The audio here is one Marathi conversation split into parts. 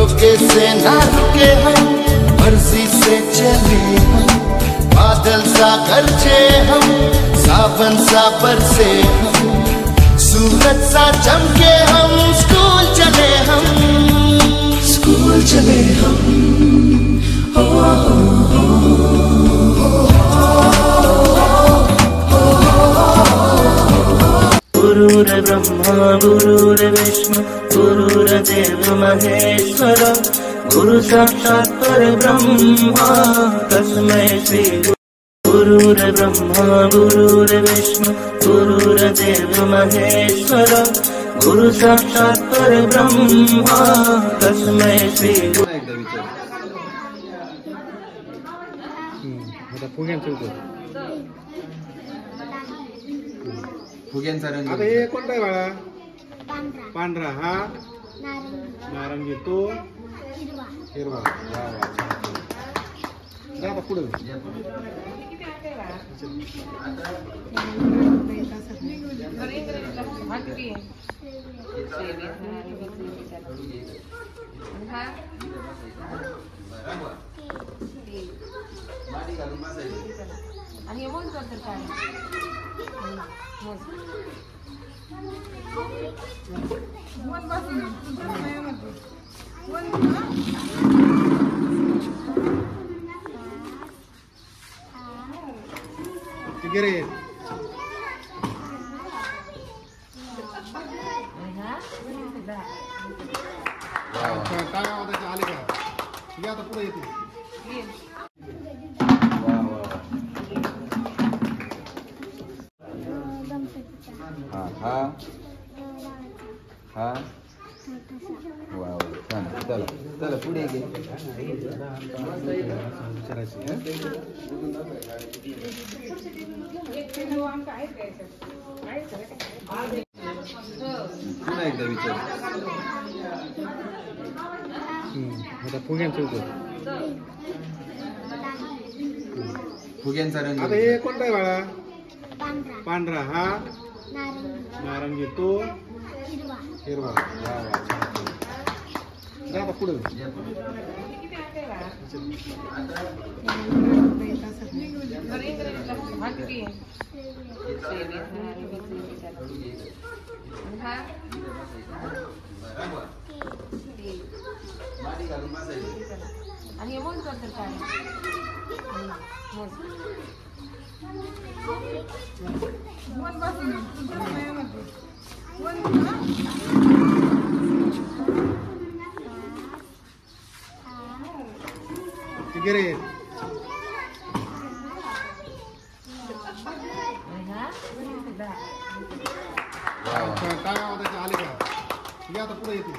झोंके से ना रुके हम, मर्जी से चले हम, बादल सा गरजे हम, सावन सा बरसे हम, सूरज सा चमके हम, स्कूल चले हम, स्कूल चले हम। गुरुर्ब्रह्मा गुरुर्विष्णु गुरुर्देव महेश्वर, गुरु साक्षात् परब्रह्मा तस्मै श्री गुरुर्ब्रह्मा गुरुर्विष्णु गुरुर्देव महेश्वर, गुरु साक्षात् परब्रह्मा तस्मै श्री फुग्यांचा रंग आता हे कोणता आहे बाळा? पांढरा. हा नारंगी. तो हिरवा. आता पुढे आणि हे बोल करतात काय गिरे काय आवाज आले का? आता पुढे येते. हा हा वाव छान. चला चला पुढे घे. पुन्हा एकदा विचार. आता फुग्यांचं फुग्यांचा रंग आता हे कोणता आहे बाळा? पांढरा. हा नारंगी. तो हिरवा. आता पुढे आणि हे बोल करतात काय गिरे काय आवाज आले का? आता पुढे येते.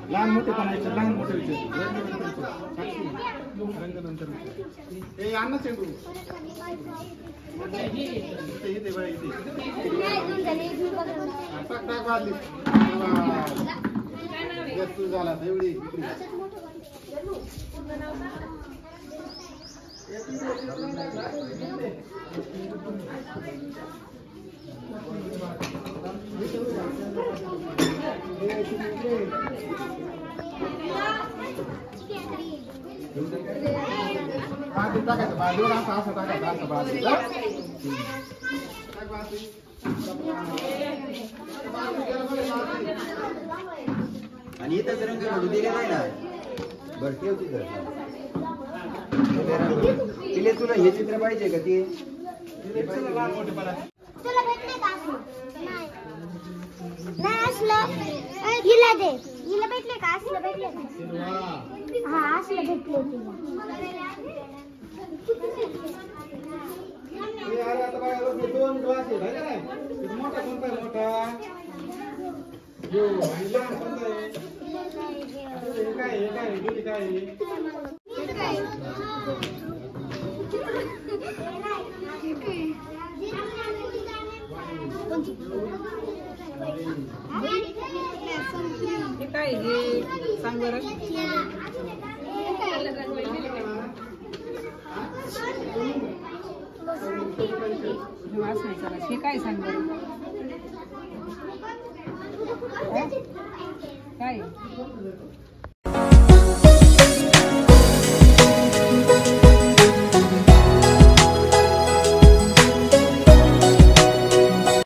लहान मोठे बनायचे. लहान मोठे नंतर अन्न चेंडू इथे बघा. इथे टाक वाजली झाला एवढी. आणि इथंच रंग दिले नाही ना. बरं ठेव तिथं. तिले तुला हे चित्र पाहिजे का? ते नाही असलं हिला दे. हिला भेटले का? असलं भेटले का? हा असलं भेटले तिला. आता बघा दोन ग्लास आहेत नाही. मोठा कोणता आहे? मोठा जो आणि लहान कोणता आहे? काय हे काय हे सांग बरं. हे काय सांग बरं. काय